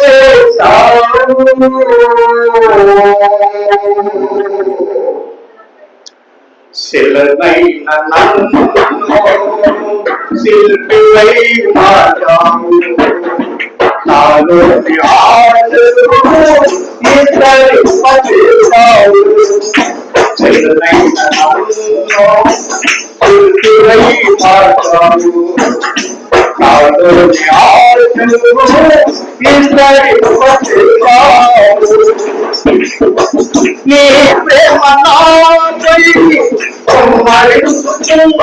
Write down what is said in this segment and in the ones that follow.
సిగురింపచేశావు శిలమైన నన్ను శిల్పివై మార్చావు నాలోని ఆశలు ఇతరింపచేశావు శిలమైన నన్ను శిల్పివై మార్చావు నాలోని ఆశలు ఇతరింపచేశావు నీ ప్రేమ నాపై కుమ్మరించుచున్నావు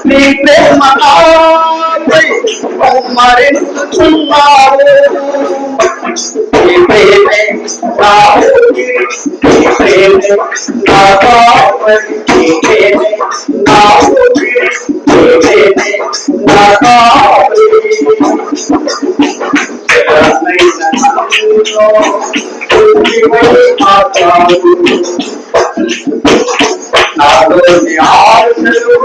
నీ ప్రేమ నాపై కుమ్మరించుచున్నావు నీ ప్రేమే నా ఊపిరి నీ ప్రేమే నా కాపరి నీ ప్రేమే నా ఊపిరి నీ ప్రేమే నా కాపరి నాలోని ఆశలు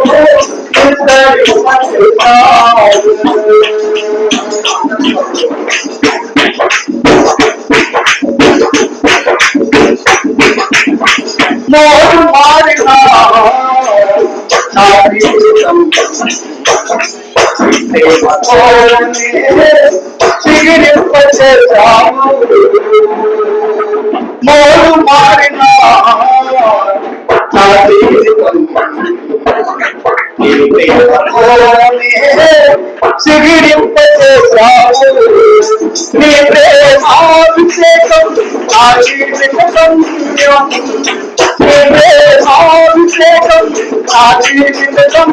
మోడు మారినా నా జీవితం సిగిరింపచేశావు మోడు మారినా నా జీవితం సిగిరింపచేశావు నీ ప్రేమాభిషేకం నా జీవితం నీ ప్రేమాభిషేకం నా జీవితం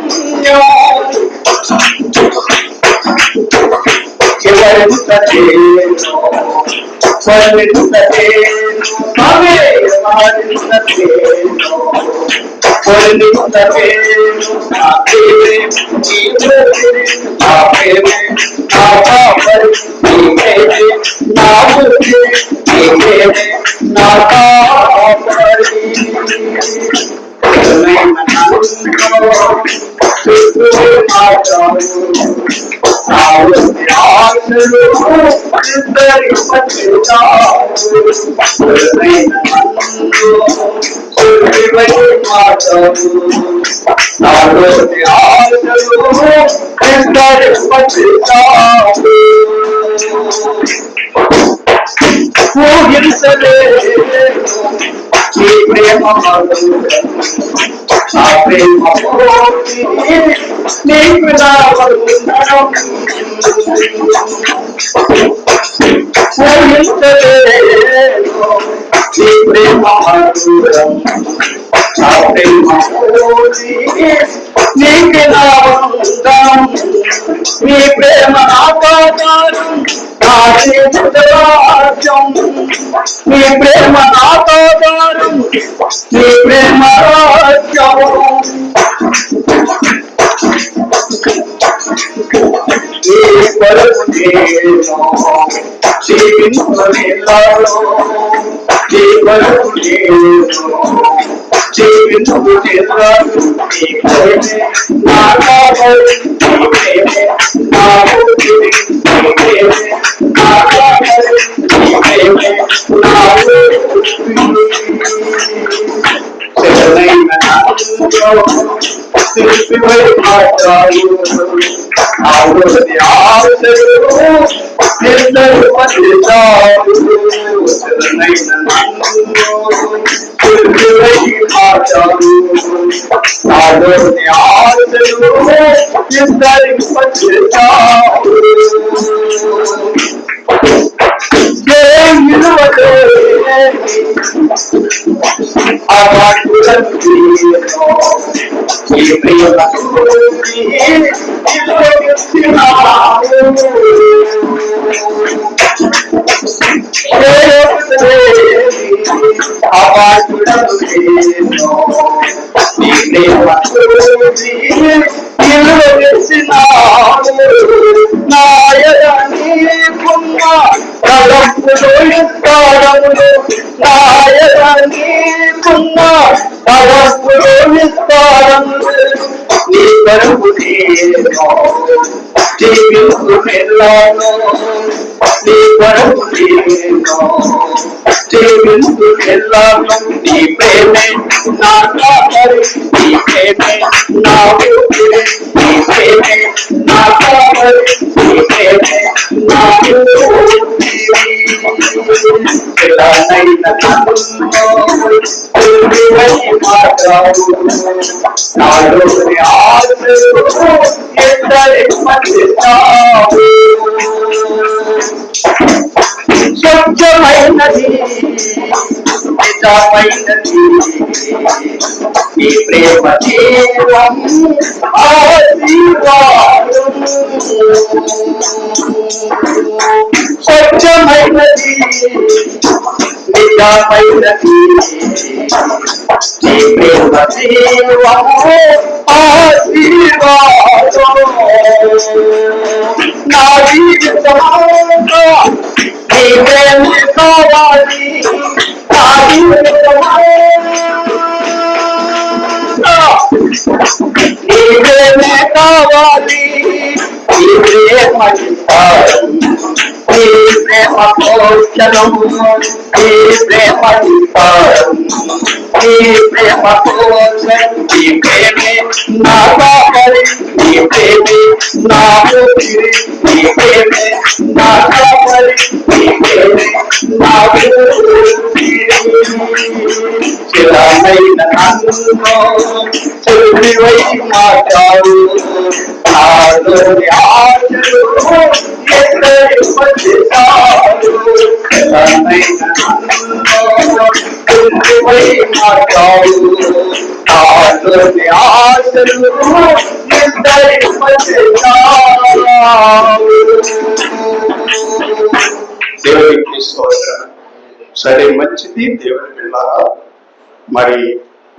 నీ ప్రేమ నా ప్రేమ నీకు నా నీ ప్రేమ నా ప్రేమ నీకు నా నీ ప్రేమ ఆకారం నా జీవితం నీ ప్రేమ ఆకారం నీ ప్రేమ రాజ్యం నీ కొరకు నేను జీవించలేను నీ కొరకు నేను జీవించలేను నీ ప్రేమే నా కాపరి నీ ప్రేమే నా ఊపిరి నీ ప్రేమే నా కాపరి నీ ప్రేమే నా శిల్పివై మార్చావు నాలోని ఆశలు ఇతరింపచేశావు శిలమైన నన్ను శిల్పివై మార్చావు నాలోని ఆశలు ఇతరింపచేశావు నీ కొరకు నేను జీవించు ఎల్లాను నీ కొరకు జీవించు జీవించు ఎల్లాను నీ ప్రేమే నా కాపరి నీ ప్రేమే నా ఊపిరి నీ ప్రేమే నా కాపరి నీ ప్రేమే నా ఊపిరి ఎలానైనా నాలోని ఆశలు ఎందరి మధ్యస్తావు స్వచ్ఛమైనది నిజమైనది ఈ ప్రేమ జీవం ఆశీర్వాదం స్వచ్ఛమైనది నిజమైనది ఈ ప్రేమ జీవం ఆశీర్వాదం నా జీవితంలో నీ ప్రేమ కావాలి నా జీవితంలో నీ ప్రేమ కావాలి నీ ప్రేమ నీ ప్రేమ పోషణం నీ ప్రేమ నీ ప్రేమ పోషణం నీ ప్రేమే నా కాపరి నీ ప్రేమే నా ఊపిరి నీ ప్రేమే నా కాపరి నీ ప్రేమే నా ఊపిరి చిరమైన నన్ను చెవివై మాట్లాడు నాలోని ఆశలు ఎందరి మధ్యస్తావు చిరమైన నన్ను చెవివై మాట్లాడు నాలోని ఆశలు ఎందరి మధ్యస్తావు. దేవునికి స్తోత్రం. సరే, మంచిది దేవుని పిల్లరా. మరి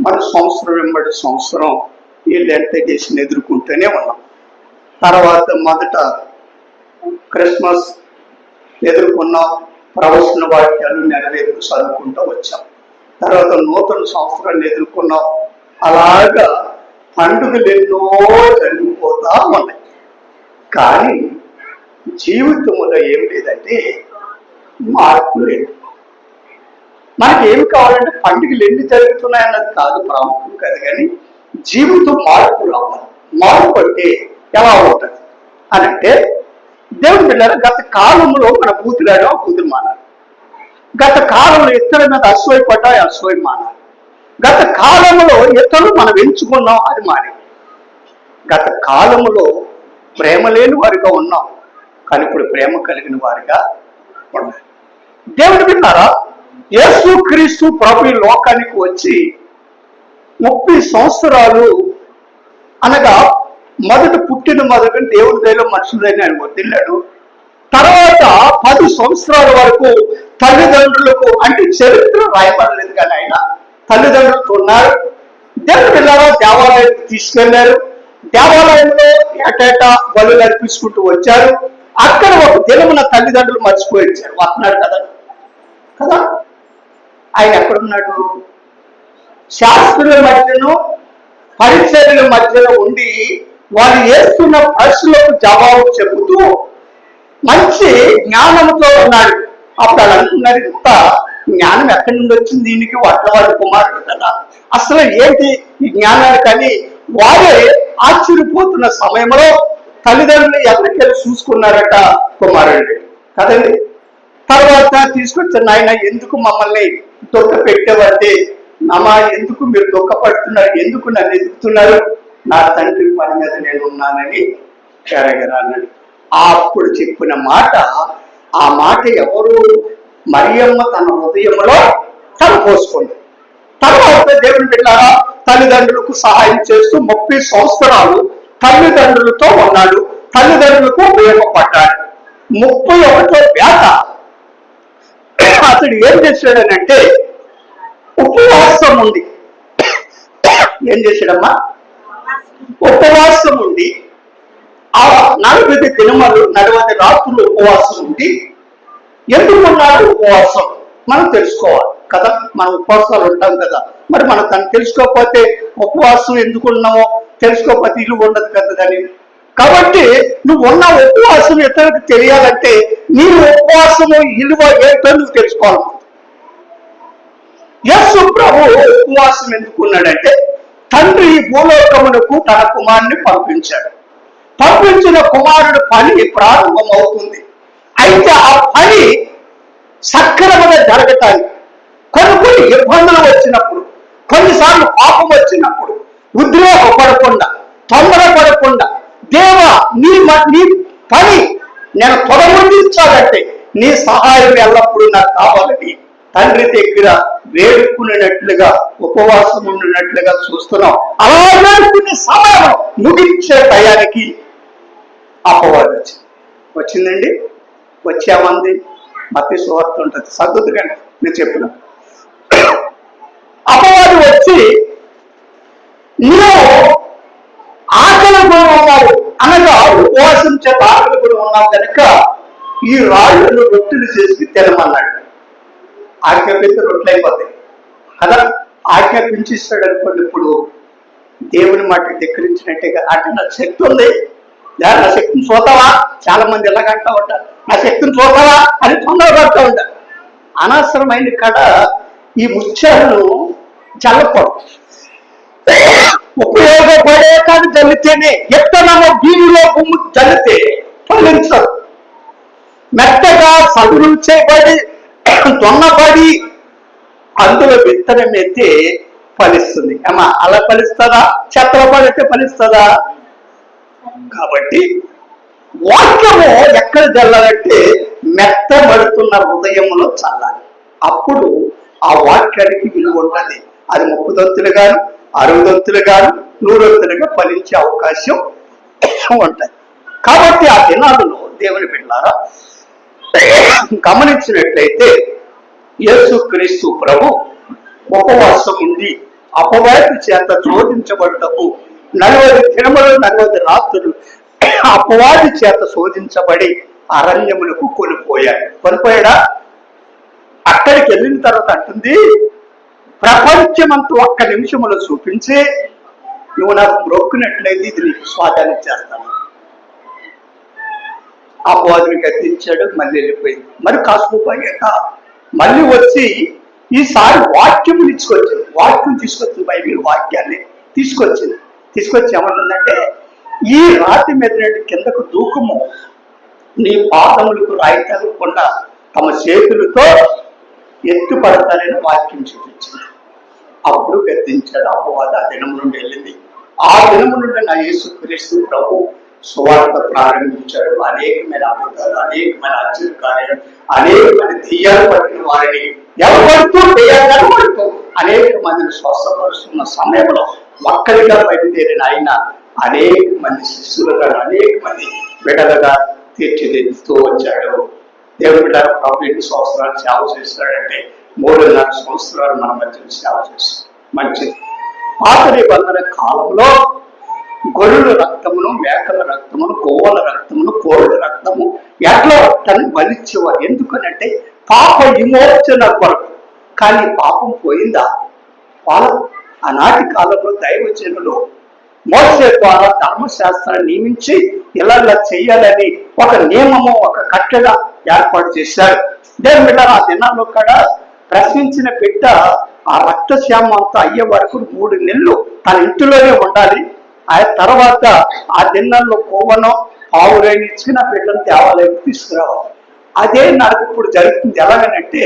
మన సంవత్సరం వెంబడి సంవత్సరం ఈ లెంటేషన్ ఎదుర్కొంటూనే ఉన్నాం. తర్వాత మొదట క్రిస్మస్ ఎదుర్కొన్నాం, ప్రవచన వాక్యాలు నెరవేర్పు చదువుకుంటూ వచ్చాం. తర్వాత నూతన సంవత్సరాన్ని ఎదుర్కొన్నాం. అలాగా పండుగలు ఎన్నో జరిగిపోతా ఉన్నాయి. కానీ జీవితంలో ఏం లేదంటే మార్పు లేదు. మనకి ఏమి కావాలంటే పండుగలు ఎన్ని జరుగుతున్నాయన్నది కాదు ప్రాముఖ్యం కాదు, కానీ జీవితం మార్పు రావాలి. మార్పు అంటే ఎలా ఉంటుంది అని అంటే, దేవుడి పిల్లలు గత కాలంలో మన బూతులాడో బూతులు మానాలి. గత కాలంలో ఇతరుల మీద అసూయపడ్డా అసూయ మానాలి. గత కాలంలో ఇతరులు మనం ఎంచుకున్నాం అది మాని. గత కాలంలో ప్రేమ లేని వారిగా ఉన్నాం, కానీ ఇప్పుడు ప్రేమ కలిగిన వారిగా ఉండాలి. దేవుడి పిల్లరా, యేసు క్రీస్తు ప్రభు ఈ లోకానికి వచ్చి 30 సంవత్సరాలు అనగా మొదట పుట్టిన మొదటి దేవుడి దయలో మనుషులైన ఆయన వదిలాడు. తర్వాత 10 సంవత్సరాల వరకు తల్లిదండ్రులకు, అంటే చరిత్ర రాయబడలేదు కానీ ఆయన తల్లిదండ్రులతో ఉన్నారు. దేవుడి పిల్లరా దేవాలయానికి తీసుకెళ్లారు. దేవాలయంలో ఏటేటా బలులు అర్పించుకుంటూ వచ్చారు. అక్కడ ఒక దినమున తల్లిదండ్రులు మర్చిపోయి వచ్చారు. వస్తున్నాడు కదా కదా ఆయన ఎక్కడున్నాడు? శాస్త్రుల మధ్యను పరిచర్యల మధ్యలో ఉండి వాళ్ళు వేస్తున్న ప్రశ్నలకు జవాబు చెబుతూ మంచి జ్ఞానంతో ఉన్నాడు. అప్పుడు వాళ్ళు అనుకున్నారు, ఇంత జ్ఞానం ఎక్కడి నుండి వచ్చింది దీనికి? వడ్లవాడి కుమారుడు కదా, అసలు ఏంటి ఈ జ్ఞానాన్ని? కానీ వారే ఆశ్చర్యపోతున్న సమయంలో తల్లిదండ్రులు ఎవరికెళ్ళి చూసుకున్నారట కుమారుడు కదండి. తర్వాత తీసుకొచ్చిన నాయన ఎందుకు మమ్మల్ని దుఃఖ పెట్టేవంటే, అమ్మా ఎందుకు మీరు దుఃఖపడుతున్నారు, ఎందుకు నన్ను ఎదుగుతున్నారు? నా తండ్రి పని మీద నేను ఉన్నానని అన్నాడు. అప్పుడు చెప్పిన మాట, ఆ మాట ఎవరు? మరియమ్మ తన హృదయంలో తలపోసుకుంది. తర్వాత దేవుని బిడ్డలారా తల్లిదండ్రులకు సహాయం చేస్తూ 30 సంవత్సరాలు తల్లిదండ్రులతో ఉన్నాడు. తల్లిదండ్రులకు ఉపయోగపడ్డాడు. 31వ ఏట అతడు ఏం చేశాడనంటే ఉపవాసం ఉండి, ఏం చేశాడమ్మా? ఉపవాసం ఉండి ఆ 40 దినములు 40 రాత్రులు ఉపవాసం ఉండి. ఎందుకున్నాడు ఉపవాసం మనం తెలుసుకోవాలి కదా. మనం ఉపవాసాలు ఉంటాం కదా, మరి మనం దాన్ని తెలుసుకోకపోతే ఉపవాసం ఎందుకున్నామో తెలుసుకోకపోతే ఇల్లు ఉండదు కదా. దాన్ని కాబట్టి నువ్వు ఉన్న ఉపవాసం ఇతరులకు తెలియాలంటే నీ ఉపవాసము విలువ ఏంటో నువ్వు తెలుసుకోవాలి. యేసు ప్రభు ఉపవాసం ఎందుకున్నాడంటే తండ్రి భూలోకమునకు తన కుమారుని పంపించాడు. పంపించిన కుమారుడు పని ప్రారంభమవుతుంది. అయితే ఆ పని సక్రమంగా జరగటానికి కొన్ని ఇబ్బందులు వచ్చినప్పుడు, కొన్నిసార్లు పాపం వచ్చినప్పుడు ఉద్రేకపడకుండా, తొందరపడకుండా, దేవా నీ పని నేను తొలగించాలంటే నీ సహాయం ఎల్లప్పుడూ నాకు కావాలని తండ్రి దగ్గర వేడుకునేటట్లుగా ఉపవాసం ఉండినట్లుగా చూస్తున్నాం. అలా వేడుకునే సమయం ముగించే టయానికి అపవాదం వచ్చిందండి. వచ్చామంది మత్తయి సువార్త ఉంటుంది, సర్దుగా నేను చెప్పిన అపవాది వచ్చి నువ్వు ఆకలి కూడా ఉన్నావు అనగా ఉపవాసం చేత ఆకలి కూడా ఉన్నావు కనుక ఈ రాళ్ళను రొట్టెలు చేసి తినమన్నాడు. ఆజ్ఞాపిస్తే రొట్టెలు అయిపోతాయి కదా. ఆజ్ఞాపించిస్తాడు అనుకోండి. ఇప్పుడు దేవుని మాట ధిక్కరించినట్టుగా అంటే నాకు శక్తి ఉంది, నా శక్తిని చూద్దావా, చాలా మంది ఎలాగంటా ఉంటారు, నా శక్తిని చూద్దావా అని తొందరపడుతూ ఉంటారు. అనవసరమైన కాడ ఈ ముత్యాలను చల్లకూడదు. ఉపయోగపడే కానీ జల్లితేనే, ఎత్తనమో భూమిలో భూమి జల్లితే ఫలించదు. మెత్తగా సదురు చేయబడి దొన్నబడి అందులో విత్తనం ఎత్తే ఫలిస్తుంది. అమ్మా అలా ఫలిస్తుందా? చెత్తలో పడితే ఫలిస్తుందా? కాబట్టి వాక్యము ఎక్కడ చల్లాలంటే మెత్తబడుతున్న హృదయంలో చల్లాలి. అప్పుడు ఆ వాక్యానికి విలువ ఉంటుంది. అది 30 దొంతులు గాను 60 దొంతులు గాను 100 దొంతులుగా ఫలించే అవకాశం ఉంటుంది. కాబట్టి ఆ దినాలలో దేవుని బిడ్డలారా గమనించినట్లయితే యేసుక్రీస్తు ప్రభు ఉపవాసం ఉండి అపవాది చేత శోధించబడ్డకు 40 దినములు 40 రాత్రులు అపవాది చేత శోధించబడి అరణ్యములకు కొనిపోయాడా? అక్కడికి వెళ్ళిన తర్వాత అంటుంది, ప్రపంచమంతా 1 నిమిషంలో చూపించి నువ్వు నాకు మొక్కునట్లయితే ఇది నీకు స్వాధీనం చేస్తాను. అపవాదిని గద్దించాడు, మళ్ళీ వెళ్ళిపోయింది. మరి కాసుకుపోయాక మళ్ళీ వచ్చి ఈసారి వాక్యం తీసుకొచ్చింది. బైబిల్ వాక్యాన్ని తీసుకొచ్చి ఏమంటుందంటే, ఈ రాతి మీద కిందకు దూకము, నీ పాదములకు రాయి తగలకుండా తమ చేతులతో ఎత్తుపడతానని వాక్యం చూపించింది. అప్పుడు గద్దించాడు అపవాది. ఆ దినం నుండి వెళ్ళింది. ఆ దినము నుండి నా యేసుక్రీస్తు ప్రభు సువార్త ప్రారంభించాడు. అనేకమైన అబద్ధాలు, అనేకమైన ఆశ్చర్యకార్యాలు, అనేకమైన దెయ్యాలు పట్టిన వారిని కనబడుతూ అనేక మందిని స్వస్థపరుస్తున్న సమయంలో ఒక్కరిగా బయలుదేరిన ఆయన అనేక మంది శిష్యులుగా, అనేక మంది బిడ్డలుగా తీర్చిదిద్దుతూ వచ్చాడు. దేవుడి బిడ్డ ప్రభు ఎన్ని సంవత్సరాలు సేవ చేస్తాడంటే 3.5 సంవత్సరాలు మన మధ్య సేవ చేస్తాడు. మంచిది. పాత నిబంధన కాలంలో గొర్రెల రక్తమును, మేకల రక్తమును, గోవుల రక్తమును, కోళ్ళ రక్తము ఎట్లా రక్తాన్ని బలిచ్చేవారు. ఎందుకనంటే పాప విమోచన కొరకు. కానీ పాపం పోయిందా? ఆనాటి కాలంలో దైవజనులు మోసే ద్వారా ధర్మశాస్త్రాన్ని నియమించి ఇలా చెయ్యాలని ఒక నియమము, ఒక కట్టెగా ఏర్పాటు చేశారు. దేవుని బిడ్డ ఆ దినాల్లో కూడా ప్రశ్నించిన బిడ్డ ఆ రక్తశ్యామం అంతా అయ్యే వరకు 3 నెలలు తన ఇంటిలోనే ఉండాలి. ఆ తర్వాత ఆ దినాల్లో కోవనో ఆవురేని ఇచ్చిన బిడ్డను దేవాలయం తీసుకురావాలి. అదే నాకు ఇప్పుడు జరుగుతుంది. ఎలాగనంటే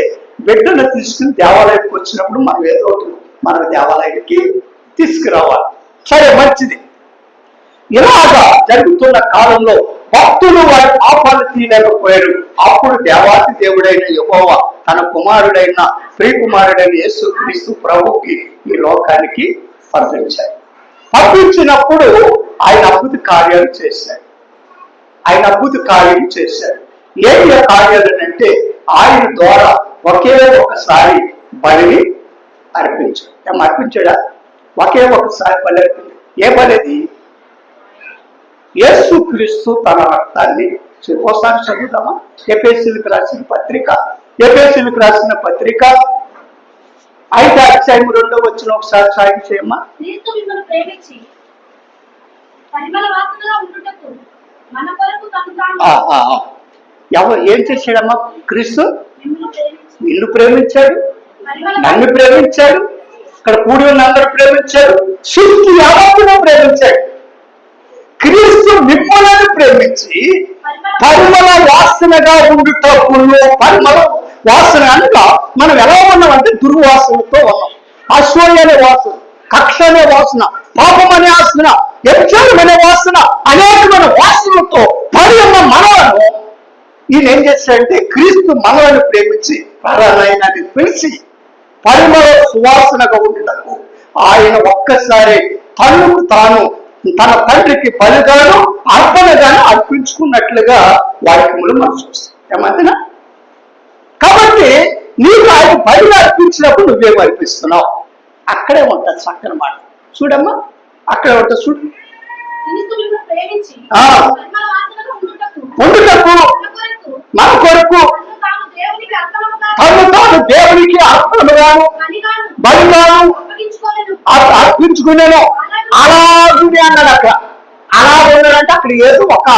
బిడ్డను తీసుకుని దేవాలయానికి వచ్చినప్పుడు మనం ఏదో మన దేవాలయానికి తీసుకురావాలి. సరే, మంచిది. ఇలాగా జరుగుతున్న కాలంలో భక్తులు వారి పాపాలు తీయలేకపోయారు. అప్పుడు దేవాతి దేవుడైన యెహోవా తన కుమారుడైన ప్రియకుమారుడైన యేసుక్రీస్తు ప్రభుకి ఈ లోకానికి పంపించినప్పుడు ఆయన అద్భుత కార్యాలు చేశాడు. ఏ కార్యాలు అంటే ఆయన ద్వారా ఒకే ఒకసారి బలిని అర్పించాడా? ఒకే ఒకసారి బలి అర్పించాడు. ఏ బలిది? యేసుక్రీస్తు తన రక్తాన్ని ఒకసారి చదువుతామా? ఎఫెసీయులకు రాసిన పత్రిక 5వ అధ్యాయం 2వ వచనం ఒకసారి సాయం చేయమ్మా. ఎవరు ఏం చేశాడమ్మా? క్రీస్తు నిన్ను ప్రేమించాడు, నన్ను ప్రేమించాడు, ఇక్కడ కూడి ఉన్న అందరూ ప్రేమించాడు, సృష్టి యావత్తును ప్రేమించాడు. క్రీస్తు మిమ్మల్ని ప్రేమించి పరిమళ వాసనగా ఉండుటకును, పరిమళ వాసన అనగా మనం ఎలా ఉన్నామంటే దుర్వాసనతో ఉన్నాం. అసూయ అనే వాసన, కక్ష అనే వాసన, పాపం అనే వాసన, వ్యభిచారం అనే వాసన, అనేకమైన వాసనలతో పడి ఉన్న మనలను ఈయన ఏం చేశాడంటే క్రీస్తు మనలను ప్రేమించి ప్రాణాయనాన్ని పిలిచి పరిమళ సువాసనగా ఉండటకు ఆయన ఒక్కసారి తనకు తాను తన తండ్రికి బలిగాను అర్పణగాను అర్పించుకున్నట్లుగా వాక్యములు మనం చూస్తాం. ఏమంతేనా? కాబట్టి నీకు ఆయన బలిగా అర్పించినప్పుడు నువ్వేం అర్పిస్తున్నావు? అక్కడే ఉంటుంది చక్కని మాట. చూడమ్మా, అక్కడే ఉంటుంది. చూడు, ఉండుటకు మన కొరకు తను తాను దేవునికి అర్పణగాను బలిగాను అర్పించుకునేను. అలాగునే అన్నాడు. అక్కడ అలాగున్నాడంటే అక్కడ ఏదో ఒక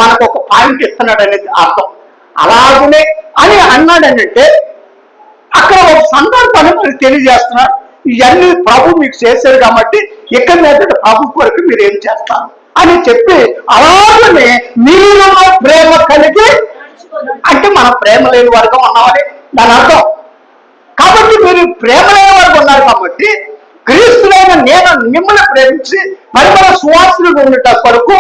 మనకు ఒక పాయింట్ ఇస్తున్నాడు అనేది అర్థం. అలాగునే అని అన్నాడనంటే అక్కడ ఒక సందర్భాన్ని మనకు తెలియజేస్తున్నాడు. ఇవన్నీ ప్రభు మీకు చేశారు కాబట్టి ఇక్కడ మీద ప్రభు కొరకు మీరు ఏం చేస్తారు అని చెప్పి అలాగనే మీలో ప్రేమ కలిగి, అంటే మనం ప్రేమ లేని వారుగా ఉన్నామని దాని అర్థం. కాబట్టి మీరు ప్రేమ లేని వారు ఉన్నారు కాబట్టి క్రీస్తులైన నేను మిమ్మల్ని ప్రేమించి పరిమళ సువాసనగా ఉండట కొరకు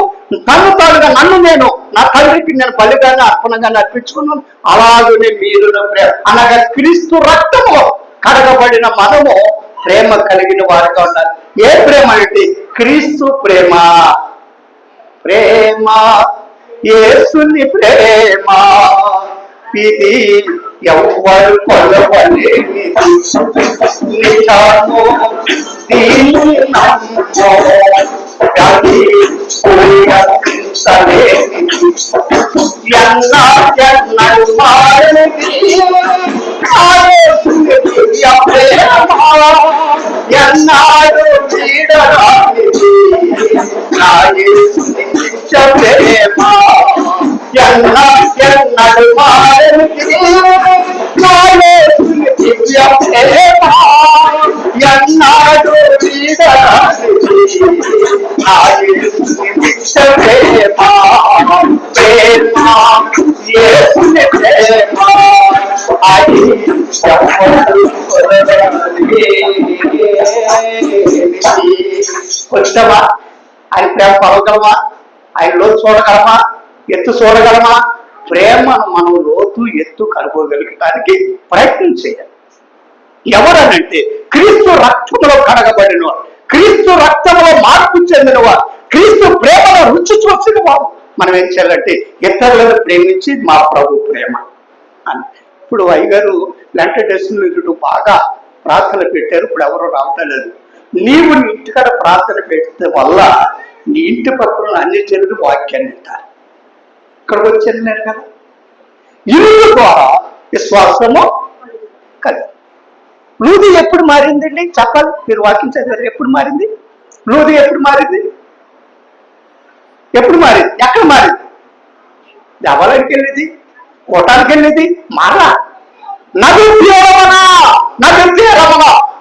తానుగా నన్ను నేను నా తండ్రికి నేను బలిగానే అర్పణగానే అర్పించుకున్నాను. అలాగనే మీరు ప్రేమ అనగా క్రీస్తు రక్తము కడగబడిన మనము ప్రేమ కలిగిన వారుగా ఉండాలి. ఏ ప్రేమ అంటే క్రీస్తు ప్రేమ. ప్రేమ యేసుని ప్రేమ ఇది ఎవ్వరు కొలవలేని నిజము. దీన్ని నమ్మో అది ఎన్నడు మారనిది ప్రేమ, ఎన్నాడు వీడరానిది నా యేసుని ప్రేమ. ఎన్నడు మారనిది నా యేసుని దివ్య ప్రేమ, ఎన్నాడు వీడరానిది నా యేసుని దివ్య ప్రేమ. ప్రేమ యేసుని ప్రేమ అది వచ్చావా? ఆయన ప్రేమ కొలగలమా? ఆయన లోతు చూడగలమా? ఎత్తు చూడగలమా? ప్రేమను మనం లోతు ఎత్తు కనుగోగలగడానికి ప్రయత్నం చేయాలి. ఎవరనంటే క్రీస్తు రక్తంలో కడగబడిన వారు, క్రీస్తు రక్తంలో మార్పు చెందిన వారు, క్రీస్తు ప్రేమలో రుచి చూసిన వారు. మనం ఏం చేయాలంటే ఇతరులను ప్రేమించి మా ప్రభు ప్రేమ అని. ఇప్పుడు అయ్యగారు వెంకటేశ్వరుడు బాగా ప్రార్థన పెట్టారు. ఇప్పుడు ఎవరు రావట్లేదు. నీవు నీ ఇంటికాడ ప్రార్థన పెట్టే వల్ల నీ ఇంటి పక్కన అన్ని చెల్లి వాక్యాన్ని వింటారు. ఇక్కడికి వచ్చి నేను కదా ఇల్లు ద్వారా విశ్వాసము కదా. లూది ఎప్పుడు మారిందండి చెప్పాలి? మీరు వాక్యం చదివారు. ఎప్పుడు మారింది లూది? ఎప్పుడు మారింది? ఎప్పుడు మారింది? ఎక్కడ మారింది? దేవాలయానికి వెళ్ళేది, కోటానికి వెళ్ళేది మారా. నది తీరమన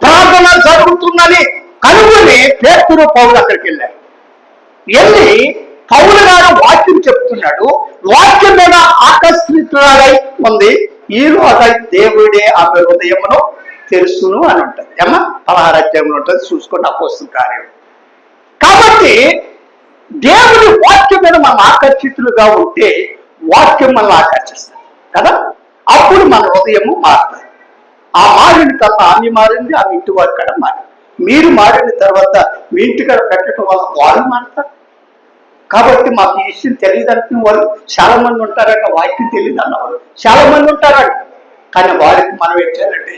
ప్రార్థన జరుగుతుందని కనుగొని పేతురు పౌలు అక్కడికి వెళ్ళారు. వెళ్ళి పౌలు గారు వాక్యం చెప్తున్నాడు. వాక్యం మీద ఆకర్షితురాలై ఉంది. ఈలోగా దేవుడే ఆమె హృదయమును తెలుసును అని ఉంటుంది. ఏమన్నా 16వ అధ్యాయంలో ఉంటుంది, చూసుకొని అపోస్తుల కార్యం. కాబట్టి దేవుడి వాక్యం మీద మనం ఆకర్షితులుగా ఉంటే వాక్యం మనల్ని ఆకర్షిస్తుంది కదా. అప్పుడు మన హృదయము మారుతుంది. ఆ మారిన తర్వాత ఆమె మారింది, ఆమె ఇంటి వారి కాడ మారింది. మీరు మారిన తర్వాత మీ ఇంటి కాడ పెట్టడం వల్ల వాళ్ళు మారుతారు. కాబట్టి మాకు ఈ విషయం తెలియదు అనుకునే వాళ్ళు చాలా మంది ఉంటారట. వాక్యం తెలియదు అన్నవాళ్ళు చాలా మంది ఉంటారట. కానీ వారికి మనం ఏం చేయాలంటే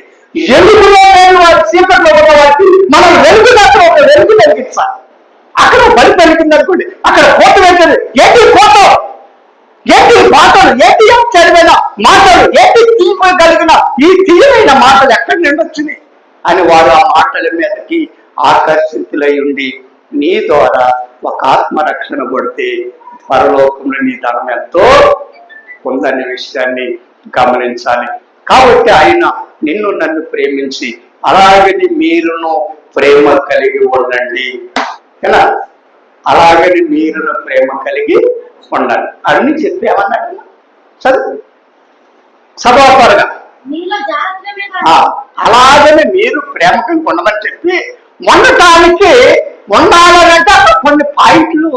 వెలుగులో వారి చీకట్లో ఉన్న వారికి మనం వెలుగు ఒక వెలుగు కలిగించాలి. అక్కడ బలి కలిగింది అనుకోండి, అక్కడ కోట వేసారు. ఏంటి కోట? ఏంటి మాటలు? ఏంటి చదివిన మాటలు? ఏంటి తీయగలిగిన ఈ తీయమైన మాటలు ఎక్కడి నుండి వచ్చినాయి అని వారు ఆ మాటల మీదకి ఆకర్షితులై ఉండి నీ ద్వారా ఒక ఆత్మ రక్షణ కొడితే పరలోకంలో నీ ధనం ఎంతో ఉందనే విషయాన్ని గమనించాలి. కాబట్టి ఆయన నిన్ను నన్ను ప్రేమించి అలాగని మీరును ప్రేమ కలిగి ఉండండి. ఎలా? అలాగని మీరును ప్రేమ కలిగి ఉండాలి అని చెప్పి ఏమన్నాడు చదువు సభాపరగా. అలాగని మీరు ప్రేమ కలిగి ఉండమని చెప్పి ఉండటానికి ఉండాలంటే కొన్ని పాయింట్లు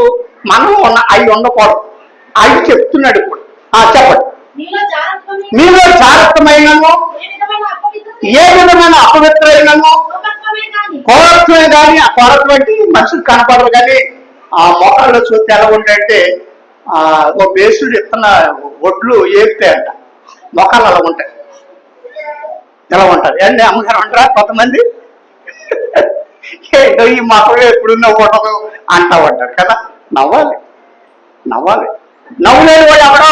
మనం అవి ఉండకూడదు. అవి చెప్తున్నాడు ఇప్పుడు. చెప్పండి. మీలో జాగ్రత్తమైనను ఏ విధమైన అపవిత్రమైనను కోరత్వమే కానీ ఆ కోరత్వం అంటే మనుషులు కనపడరు కానీ ఆ మొక్కల్లో చూస్తే ఎలా ఉంటాయంటే ఓ బేసుడు ఇస్తున్న ఒడ్లు ఏగుతాయంట, మొక్కలు అలా ఉంటాయి. ఎలా ఉంటారు ఏంటి అమ్మగారు ఉంటారా కొంతమంది? ఏదో ఈ మొక్కలు ఎప్పుడున్నా ఉండదు అంటా ఉంటారు కదా. నవ్వాలి నవ్వాలి. నవ్వు లేనివాడు ఎవడో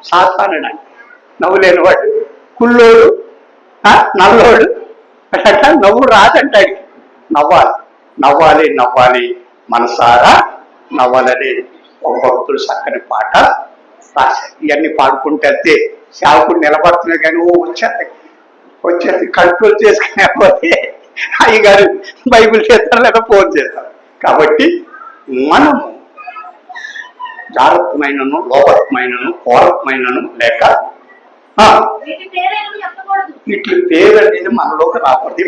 సాతానుడు. నవ్వు లేనివాడు కుళ్ళోడు నల్లోడు అట్లా నవ్వు రాదంటాడు. నవ్వాలి నవ్వాలి నవ్వాలి మనసారా నవ్వాలని ఒక భక్తుడు చక్కని పాట రాశారు. ఇవన్నీ పాడుకుంటే అంతే సేవకుడు నిలబడుతున్నాయి కానీ వచ్చేది కంట్రోల్ చేసుకునేపోతే అయ్యగారు బైబిల్ చేస్తారు లేదా ఫోన్ చేస్తారు. కాబట్టి మనము జాగ్రత్తమైనను లోపత్మైనను కోరత్మైనను లేక ఇట్ల పేరు అనేది మనలోకి రాకూడదు.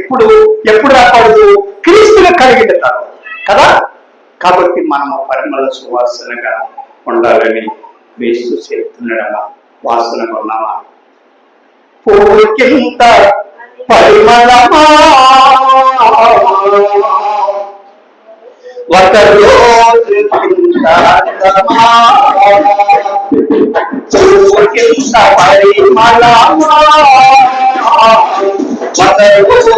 ఎప్పుడు రాకూడదు? క్రీస్తుని కలిగిన తర్వాత కదా. కాబట్టి మనము పరిమళ సువాసనగా ఉండాలని వేస్తూ చెప్తున్నాడమ్మా. వాసనగా ఉన్నామా? పూకింత పరిమళమా ఒక రోజు పూకింత పరిమళమా ఒక రోజు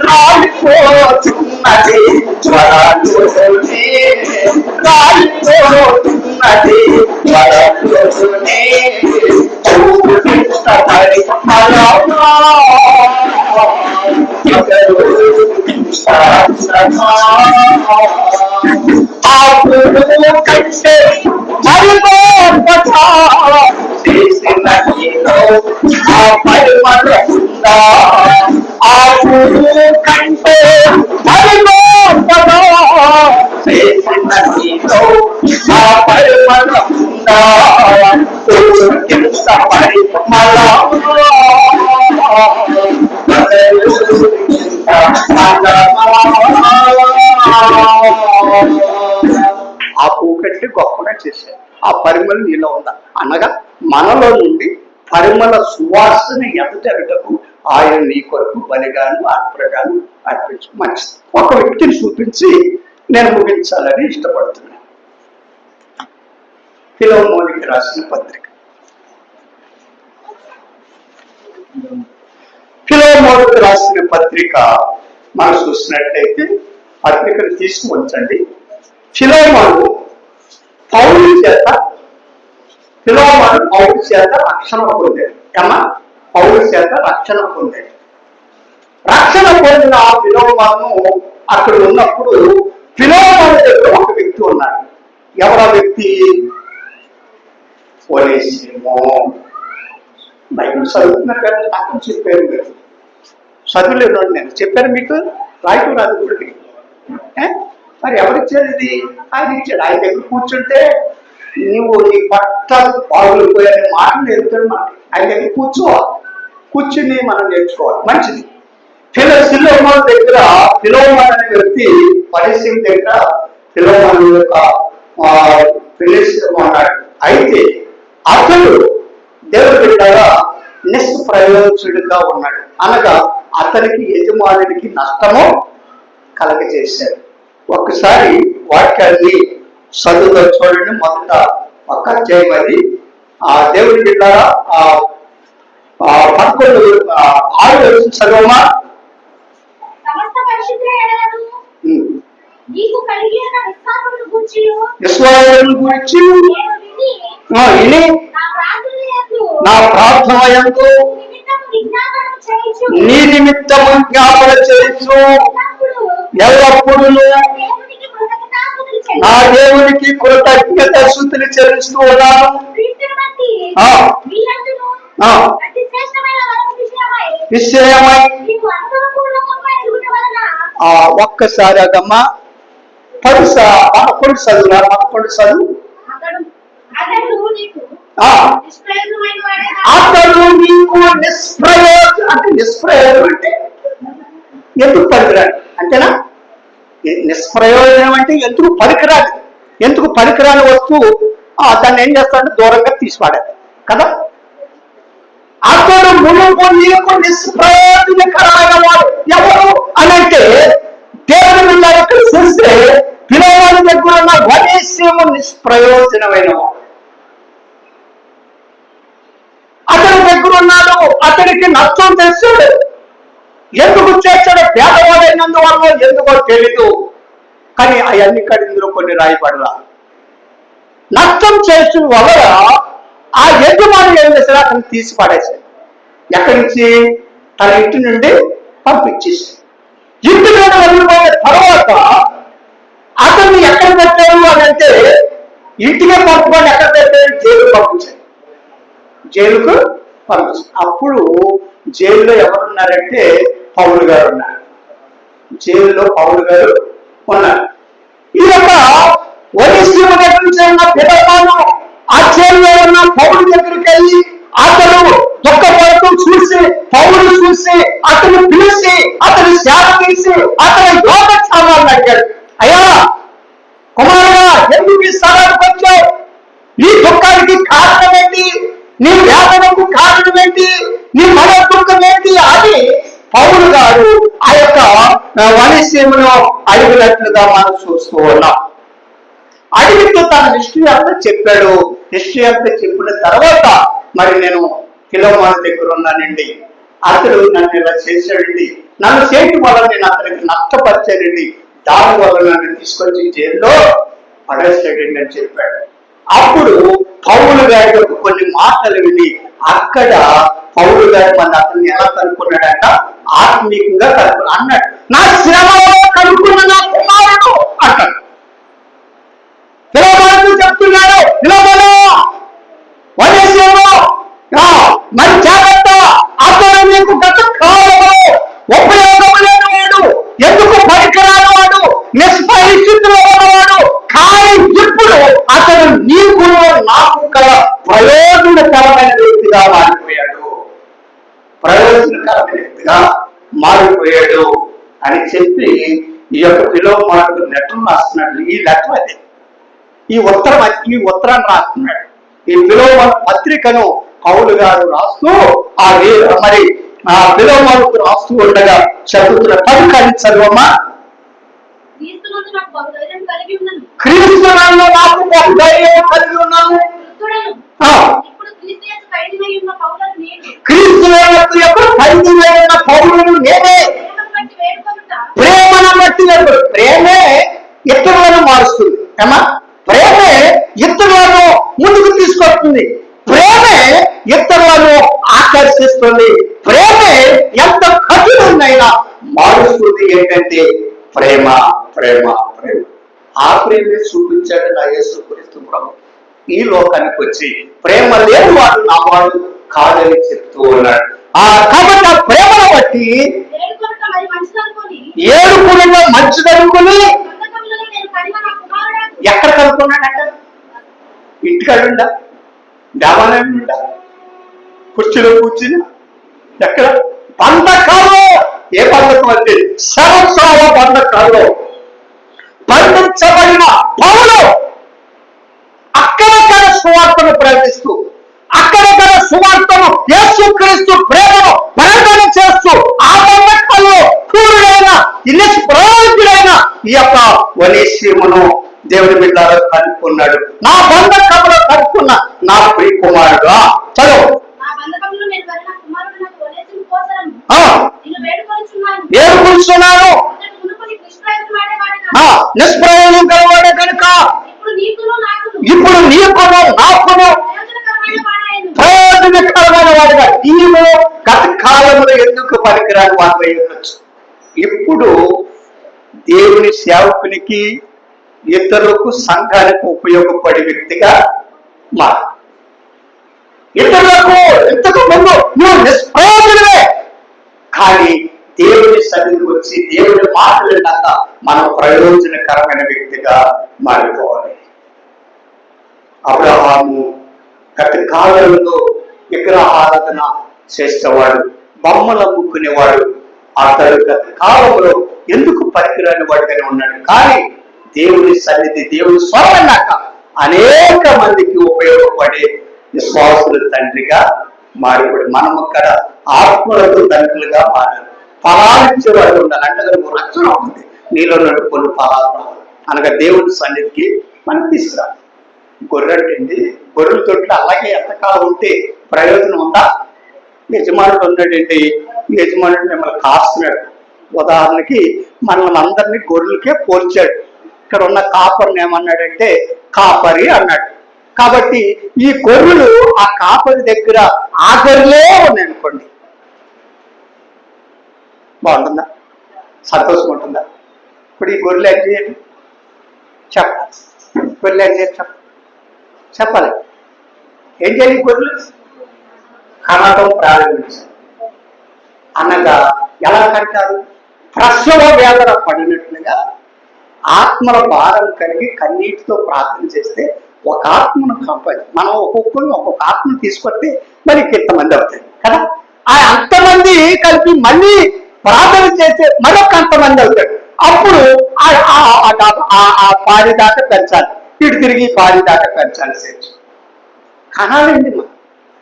రాలిపోతున్నది జ్వరాలునే రాలిపోతున్నది జ్వరాలునే కంటే చేసిన ఆ పరిమళ ఆ పురుగు కంటే చేసిన ఆ పరిమళ ఆ పువ్వు కంటే గొప్పగా చేశారు. ఆ పరిమళం నీలో ఉందా అనగా మనలో నుండి పరిమళ సువాసన ఎదుటకు ఆయన నీ కొరకు బలిగాను అర్పణగాను అర్పించు. మంచిది. ఒక వ్యక్తిని చూపించి నేను ముగించాలని ఇష్టపడుతున్నాను. ఫిలోమోనికి రాసిన పత్రిక. ఫిలోమోనికి రాసిన పత్రిక మనం చూసినట్లయితే పత్రికను తీసుకువచ్చండి. ఫిలోమోను పౌలు చేత రక్షణ పొందాడు. పౌలు చేత రక్షణ పొందాడు. రక్షణ పొందిన ఆ ఫిలోమోను అక్కడ ఉన్నప్పుడు ఫిలోమోను దగ్గర ఒక వ్యక్తి ఉన్నాడు. ఎవరా వ్యక్తి? ఒనేసిమో. బైబిల్ చదువుతున్నారు కదా, నాకు చెప్పారు మీరు. చదువులేను నేను చెప్పాను మీకు. రాయటం రాదు ఇప్పుడు. మరి ఎవరిచ్చాడు ఇది? ఆయన ఇచ్చాడు. ఆయన దగ్గర కూర్చుంటే నువ్వు నీ పట్ట బాగులు పోయే మాటలు నేర్పుతాడు మనకి. ఆయన దగ్గర కూర్చుని మనం నేర్చుకోవాలి. మంచిది. ఫిలోమోను దగ్గర ఫిలోమోను అనే వ్యక్తి పరిస్థితి దగ్గర ఫిలోమోను యొక్క ఉన్నాడు. అయితే అతడు దేవుడు బిడ్డగా నిష్ప్రయోజకుడిగా ఉన్నాడు. అనగా అతనికి యజమానికి నష్టము కలగజేశాడు. ఒక్కసారి వాక్యాన్ని చదువులో చూడండి. మొదట ఒక అధ్యాయం ఆ దేవుడి బిడ్డ 11:6 చదవమా. నీకు కలిగిన విశ్వాసమును గూర్చి విని నా ప్రార్థన యందు నీ నిమిత్తము జ్ఞాపన చేయొచ్చు ఎల్లప్పుడూ నా దేవునికి కృతజ్ఞత స్తుతులు చెల్లిస్తూ ఉన్నాను. విషయమై ఒక్కసారి అదమ్మా 11 చదువు. అతడు నీకు నిష్ప్రయోజనం అంటే ఎందుకు పనికిరాడు అంతేనా? నిష్ప్రయోజనం అంటే ఎందుకు పనికిరాని వస్తువు దాన్ని ఏం చేస్తాడు? దూరంగా తీసిపాడాడు కదా. అతడు మునుపు నీకు నిష్ప్రయోజనకరమైన వాడు ఎవరు అని అంటే దేవుని ఇక్కడ చూస్తే పిల్లవాడి దగ్గర ఉన్న వనేశ్యము నిష్ప్రయోజనమైన వాడు. అతని దగ్గర ఉన్నాడు, అతనికి నష్టం చేస్తాడు. ఎందుకు చేస్తాడో పేదవాడైనందువల్ల ఎందుకో తెలీదు, కానీ అవన్నీ ఇందులో కొన్ని రాయబడలా. నష్టం చేసిన వల్ల ఆ యజమాని ఏం చేశాడు? అతను తీసి పడేశాడు. ఎక్కడి నుంచి? తన ఇంటి నుండి పంపించేసాడు. ఇంటి నుండి వెళ్ళిపోయిన తర్వాత అతన్ని ఎక్కడ పెట్టారు అని అంటే ఇంటికే పంపుకొని ఎక్కడ పెట్టారు? జైలుకు పంపించాడు. జైలుకు పంపించాడు. అప్పుడు జైల్లో ఎవరున్నారంటే పౌలు గారు ఉన్నారు. జైలులో పౌలు గారు ఉన్నారు. ఈ యొక్క వనేశ్వర దగ్గర నుంచి ఉన్న పిల్లలను ఆ జైల్లో ఉన్న పౌలు దగ్గరికి వెళ్ళి అతను దుఃఖపడుతూ చూసి పౌలు చూసి అతను పిలిచి అతని సేవ తీసి అతని యోగక్షేమాలను అడిగాడు. అయ్యా కుమారుడా, ఎందుకు ఈ స్థలానికి వచ్చావు? నీ దుఃఖానికి కారణం ఏంటి? నీ వేదనకు కారణం ఏంటి? నీ మన దుఃఖం ఏంటి అని పౌలు గారు ఆ యొక్క వనేశ్వరును అడిగినట్లుగా మనం చూస్తూ ఉన్నాం. అడిగితే తన హిస్టరీ అంతా చెప్పాడు. హిస్టరీ అంతా చెప్పిన తర్వాత మరి నేను ఫిలోమోను దగ్గర ఉన్నానండి, అతడు నన్ను ఇలా చేశాడండి, నన్ను చేయటం వల్ల నేను అతనికి నష్టపరిచానండి, దాని వల్ల నన్ను తీసుకొచ్చి జైల్లో పడేసాడండి అని చెప్పాడు. అప్పుడు పౌలు గారి కొన్ని మాటలు విని అక్కడ పౌలు గారు మన అతన్ని ఎలా కనుక్కున్నాడంట? ఆత్మీయంగా అన్నాడు, నా శ్రమలో కనుక్కున్న నా కుమారుడు అంటాడు. ఫిలోమోను చెప్తున్నాడు, ఫిలోమోను వనేశ్వరుడు మరి జాగ్రత్త, అతడు నీకు గత కాలంలో ఉపయోగం లేని వాడు, ఎందుకు పనికిరాని వాడు, నిష్పరిస్థితిలో ఉన్నవాడు, కానీ ఇప్పుడు అతడు నీకు నాకు కల ప్రయోజనకరమైన వ్యక్తిగా మారిపోయాడు అని చెప్పి ఈ యొక్క ఫిలోమోనుకు లెటర్ రాస్తున్నాడు. ఈ లెటర్ అదే, ఈ ఉత్తరాన్ని రాస్తున్నాడు. ఈ ఫిలోమోను పత్రికను పౌలు గారు రాస్తూ మరి ఆ ఫిలోమోనుకు రాస్తూ ఉండగా చదువుతున్న 10 కానీ చదువమ్మా. క్రీస్తునందు నాకు బహుధైర్యం కలిగి ఉన్నాను. క్రీస్తు యందు ఎప్పుడు ఖైదీమైన పౌలును నేనే. ప్రేమను బట్టి ప్రేమే ఇతరులను మారుస్తుంది. ఏమా? ప్రేమే ఇతరులను ముందుకు తీసుకొస్తుంది. ప్రేమే ఇతరులను ఆకర్షిస్తుంది. ప్రేమే ఎంత కఠినమైనా మారుస్తుంది. ఏంటంటే ప్రేమ ప్రేమ ప్రేమ. ఆ ప్రేమే చూపించాడు నా యేసుక్రీస్తు ప్రభు. ఈ లోకానికి వచ్చి ప్రేమ లేని వాడు నా వాడు కాదని చెప్తూ ఉన్నాడు. కాబట్టి ఆ ప్రేమను బట్టి ఏడుకునిగా మంచిదనుకుని ఎక్కడ కనుక్కున్నాడట? ఇంటికాడుండా, దేవాలయండా, కుర్చీలో కూర్చుని ఎక్కడ? బంధకాలు. ఏ బంధకం అంటే శరసాల బంధకాలు బంధించబడిన పౌలు అక్కడక్కడ సువార్తను ప్రకటిస్తూ, అక్కడక్కడ సువార్తను యేసుక్రీస్తు ప్రేమను ప్రకటన చేస్తూ ఆ బంధకాల్లో పూర్ణుడైన నిష్ప్రయోజకుడైన ఈ యొక్క వనేశ్వరును దేవుని బిడ్డలో కనుక్కున్నాడు. నా బంధకంలో కనుక్కున్న నా ప్రియ కుమారుడు. చదువు. ఏడుకుంటున్నాను. నిష్ప్రయోజనం గలవాడే కనుక ఇప్పుడు నీకును నాకును ఇప్పుడు నీకును నాకును ప్రయోజనకరమైన వాడాయను. ప్రయోజనకరమైన వాడుగా నీవు గత కాలంలో ఎందుకు పనికిరాని వాడు ఉండొచ్చు. ఇప్పుడు దేవుని సేవకునికి ఇతరులకు సంఘానికి ఉపయోగపడే వ్యక్తిగా మారు. ఇతరులకు ఇంతకు ముందు నువ్వు నిష్ప్రయోజనమే, కానీ దేవుని సన్నిధికి వచ్చి దేవుని మాటలు విన్నాక మనం ప్రయోజనకరమైన వ్యక్తిగా మారిపోవాలి. అబ్రహాము గత కాలంలో విగ్రహారాధన చేసేవాడు, బొమ్మలు అమ్ముకునేవాడు. అతడు గత కాలంలో ఎందుకు పనికిరాని వాడిగానే ఉన్నాడు, కానీ దేవుని సన్నిధి దేవుని స్వరన్నాక అనేక మందికి ఉపయోగపడే విశ్వాసుల తండ్రిగా మారిపోయాడు. మనం అక్కడ ఆత్మలకు తండ్రులుగా మారాలి. ఫలాలు ఇచ్చేవాడు ఉండాలి. అంటే రక్షణ ఉంటుంది, నీలో నడుపుకొని ఫలాలు రావాలి అనగా దేవుని సన్నిధికి మనం తీసుకురాలి. గొర్రెంటండి, గొర్రెల తోటి అలాగే ఎంతకాలం ఉంటే ప్రయోజనం ఉందా? యజమానుడు ఉన్నాడండి, యజమానుడు మిమ్మల్ని కాస్తున్నాడు. ఉదాహరణకి మనల్ని అందరినీ గొర్రెలకే పోల్చాడు. ఇక్కడ ఉన్న కాపరిని ఏమన్నాడంటే కాపరి అన్నాడు. కాబట్టి ఈ గొర్రెలు ఆ కాపరి దగ్గర ఆ గొర్రెలే ఉన్నాయి అనుకోండి, బాగుంటుందా? సంతోషం ఉంటుందా? ఇప్పుడు ఈ గొర్రెలు ఏం చేయండి చెప్పాలి. గొర్రెలు ఏం చేయాలి చెప్పాలి. ఏం చేయాలి? గొర్రెలు కనటం ప్రారంభించారు. అనగా ఎలా కంటారు? ప్రసవ వేదన పడినట్లుగా ఆత్మల భారం కలిగి కన్నీటితో ప్రార్థన చేస్తే ఒక ఆత్మను మనం ఒక్కొక్కరు ఒక్కొక్క ఆత్మను తీసుకొస్తే మరి ఇంతమంది అవుతాయి కదా. ఆ అంతమంది కలిపి మళ్ళీ ప్రార్థన చేస్తే మరొక అంతమంది అవుతాడు. అప్పుడు ఆ పాడి దాకా పెంచాలి, ఇటు తిరిగి పాడి దాకా పెంచాలి. చేర్చు కనాలండి మనం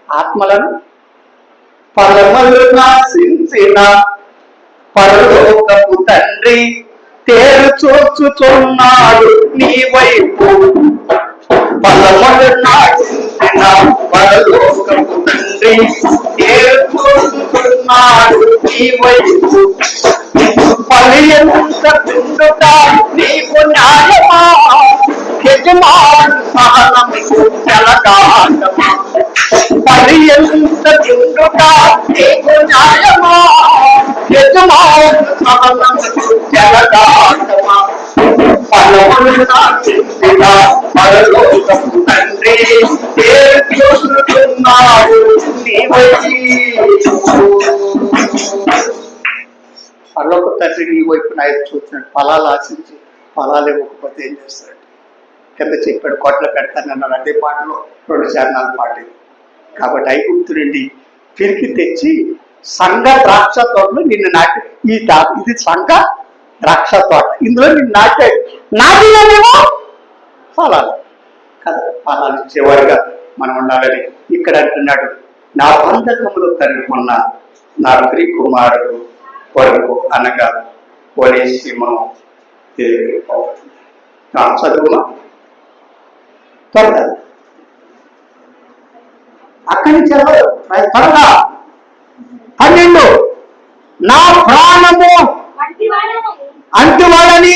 ఆత్మలను. పరమలు నాశించిన పరలోకపు తండ్రి తేరు చూచుచున్నాడు నీ వైపు. పరమలు నాశించిన పరలోకపు తండ్రి తేరు చూచుచున్నాడు నీ వైపు. పలియంత పిండుట నీకు న్యాయమా? యజమాను సహనము తెలగాటమా? పలియంత పిండుట నీకు న్యాయమా? యజమాను సహనము తెలగాటమా? పలములు నాశించిన పరలోకపు తండ్రి చూస్తున్నాడు నీ వైపు. పరలోక తండ్రి నీ వైపు నాయకు చూస్తున్నాడు. ఫలాలు ఆశించి ఫలాలు ఇవ్వకపోతే ఏం చేస్తాడు? కింద చెప్పాడు, కోట్ల పెడతానన్నాడు. అదే పాటలో 2 చరణాల పాట ఇది. కాబట్టి ఐగుప్తుడండి తిరిగి తెచ్చి సంఘ ద్రాక్ష తోటలో నిన్ను నాటి ఇది సంఘ ద్రాక్ష తోట, ఇందులో నిన్ను నాటినేమో ఫలాలు కదా. ఫలాలు ఇచ్చేవారుగా మనం ఉండాలని ఇక్కడ అంటున్నాడు. నా బంధకములు తరుముకున్న నా ప్రియ కుమారుడు కొరకు అనగా పోలీసీమను తిరిగి పోతుంది. చదువుమా త్వరగా అక్కడి నుంచి త్వరగా 12 నా ప్రాణము అంటువాడని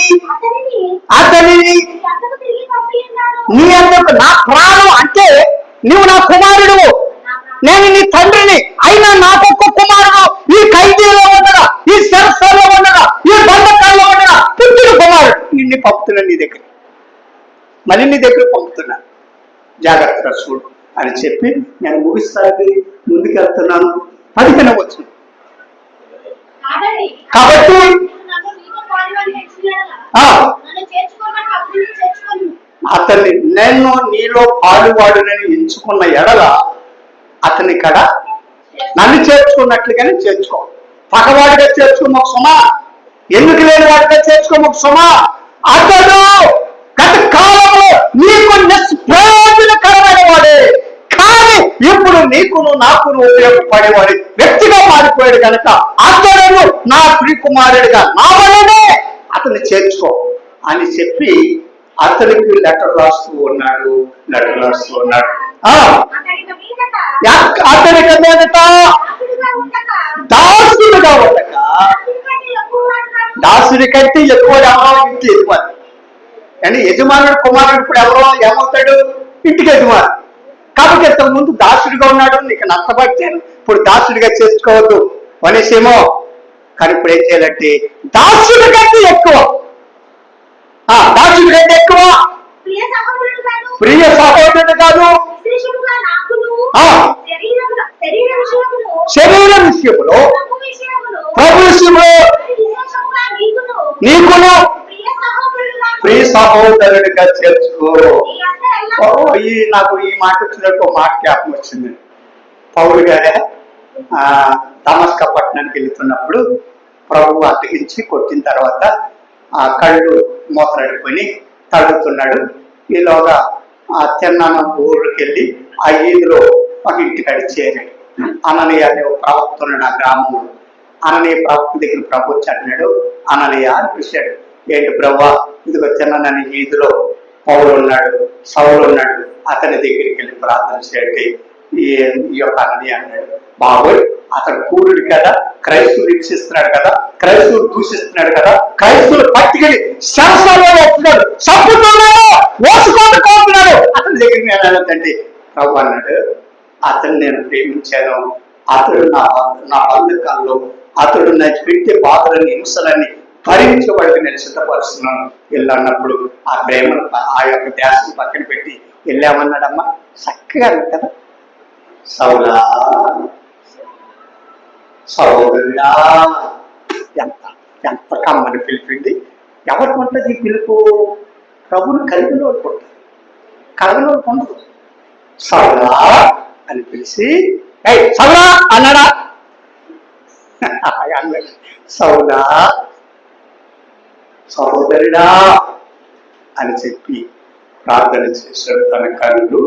అతనిని నీ అందుకు. నా ప్రాణం అంటే నువ్వు నా కుమారుడు, నేను నీ తండ్రిని. అయినా నాకొక్క కుమారుడు ఈ ఖైదీలో ఉండగా, ఈ శరస్సులో ఉండగా, ఈ బంధకాల్లో ఉండగా పుట్టిన కుమారుడు. ఇన్ని పంపుతున్నాను నీ దగ్గర, మళ్ళీ నీ దగ్గర పంపుతున్నాను, జాగ్రత్తగా చూడు అని చెప్పి నేను ముగిస్తానికి ముందుకెళ్తున్నాను. 15 వచ్చు. కాబట్టి అతన్ని నేను నీలో పాలువాడునని ఎంచుకున్న ఎడల అతని కడ నన్ను చేర్చుకున్నట్లుగానే చేర్చుకో. పగవాడిగా చేర్చుకోమొక సుమా, ఎందుకు లేని వాడిగా చేర్చుకోమొక సుమా. అతడు గత కాలంలో నీకు నిష్ప్రయోజనకరమైన వాడే, కానీ ఇప్పుడు నీకును నాకును ఉపయోగపడేవాడి వ్యక్తిగా మారిపోయాడు కనుక అతడు నా ప్రియ కుమారుడిగా నా వల్లనే అతన్ని చేర్చుకో అని చెప్పి అతనికి లెటర్ రాస్తూ ఉన్నాడు. అతనికి మీదట దాసుడుగా ఉండక, దాసుడు దాసుడి కంటే ఎక్కువ ఎవరో ఇంటి యజమాని. కానీ యజమానుడు కుమారుడు ఇప్పుడు ఎవరో ఏమవుతాడు? ఇంటికి యజమాని. కాబట్టి ఇంతకు ముందు దాసుడిగా ఉన్నాడు, నీకు నష్టపడిచాను, ఇప్పుడు దాసుడిగా చేర్చుకోవద్దు అనేసేమో. కానీ ఇప్పుడు ఏం చేయాలంటే దాసుడి కంటే ఎక్కువ, దాసుడి కంటే ఎక్కువ ప్రియ సహోదరుడు కాదు, ప్రియ సహోదరుడు కాదు, శిష్యుడుగా నాకును, ఆ. శరీర విషయములో, శరీర విషయంలో ప్రభు విషయంలో విశేషముగా నీకును, నీకును ప్రియ సహోదరుడిగా చేర్చుకో. నాకు ఈ మాట వచ్చినట్టు ఒక మాట జ్ఞాపకం వచ్చింది. పౌలు గారే దమస్కా పట్టణానికి వెళుతున్నప్పుడు ప్రభు అడ్డగించి కొట్టిన తర్వాత ఆ కళ్ళు మూతలాడిపోయి తడుగుతున్నాడు. ఈలోగా ఆ తిన్నాన ఊరికి వెళ్ళి ఆ ఈదులో ఒక ఇంటికాడి చేరాడు. అననీయ అనే ఒక ప్రవక్త ఉన్నాడు ఆ గ్రామంలో. అననీయ ప్రవక్త దగ్గర ప్రభు వచ్చి అంటున్నాడు, అననీయ అని పిలిచాడు. ఏంటి ప్రభా, ఇదిగో తిన్నానని ఈదులో పౌలు ఉన్నాడు, సౌలు ఉన్నాడు, అతని దగ్గరికి వెళ్ళి ప్రార్థన చేయండి ఈ యొక్క అననీయ అన్నాడు. బాబోయ్, అతడు కూరుడు కదా, క్రైస్తవులు హింసిస్తున్నాడు కదా, క్రైస్తవులు దూషిస్తున్నాడు కదా, క్రైస్తవులు పట్టుకెళ్ళి శాస్త్రాల్లో వస్తున్నాడు, చంపుతున్నాడు, మోసుకొని కోరుతున్నాడు, అతని దగ్గరికి నేను వెళ్ళొద్దండి. ప్రభు అన్నాడు, అతను నేను ప్రేమించాను, అతడు నా బంధకాల్లో అతడు నాకు పెట్టే బాధలని హింసలన్నీ భరించబడికి నేను సిద్ధపరుస్తున్నాను వెళ్ళి అన్నప్పుడు ఆ ప్రేమను ఆ యొక్క ధ్యాసం పక్కన పెట్టి వెళ్ళామన్నాడమ్మా. చక్కగా కదా, సౌలా సౌలా ఎంత ఎంత కమ్మని పిలిపింది. ఎవరికి ఉంటుంది ఈ పిలుపు? ప్రభుని కలిగిన వాడు ఉంటుంది, కలగని వాడు ఉండదు. సౌలా అని పిలిచి సౌలా అన్నాడా? సౌలా సహోదరుడా అని చెప్పి ప్రార్థన చేశాడు. తన కళ్ళు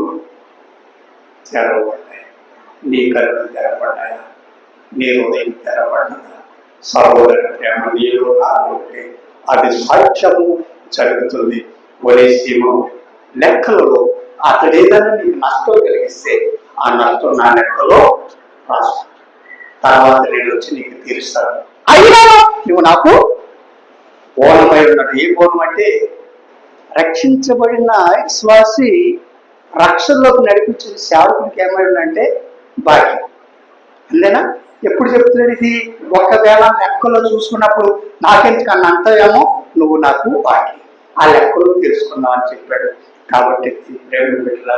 తెరవబడ్డాయి. నీ కళ్ళు తెరవబడ్డాయా? నీ హృదయం తెరవబడ్డా? సహోదరు ప్రేమ నీలో ఉంటే అది సాక్ష్యము జరుగుతుంది. ఒరేసీమో లెక్కలలో అతడు ఏదైనా నీకు నష్టం కలిగిస్తే ఆ నష్టం నా లెక్కలో రాసు, తర్వాత నేను వచ్చి నీకు తీరుస్తాను. అయినా నువ్వు నాకు ఓనమై ఉన్నాడు. ఏ ఓనం అంటే రక్షించబడిన విశ్వాసి రక్షణలోకి నడిపించిన సేవకునికి ఏమై ఉందంటే బాకీ. అంతేనా? ఎప్పుడు చెప్తున్నాడు ఇది? ఒకవేళ లెక్కలో చూసుకున్నప్పుడు నాకెందుకన్నా అంతేమో నువ్వు నాకు బాకీ, ఆ లెక్కలు తెలుసుకున్నావు అని చెప్పాడు. కాబట్టి దేవుడి బిడ్డల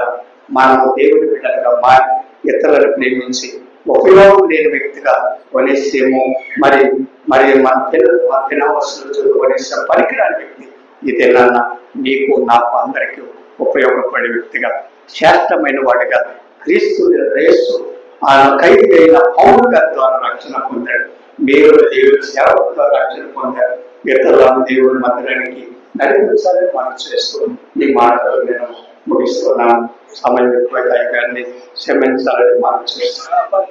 మనము దేవుడి బిడ్డలుగా మారి ఇతరులను ప్రేమించి ఉపయోగం లేని వ్యక్తిగా కొనేసేమో మరి మరి మన తినవలసిన కొనేసే పనికిరాని వ్యక్తి ఈ తిన్న నీకు నాకు అందరికీ ఉపయోగపడే వ్యక్తిగా శ్రేష్టమైన వాడిగా క్రీస్తు యేసు ఖైదీ అయిన పౌలు గారి ద్వారా రక్షణ పొందాడు. మీరు దేవుడి సేవకుల రక్షణ పొందారు. ఇతరులను దేవుడి మందిరానికి నడిపించాలని మనం చేస్తూ ఈ మాటలు నేను ముగిస్తున్నాను. సమయం ఎక్కువ గారిని క్షమించాలని మనం చేస్తున్నాను.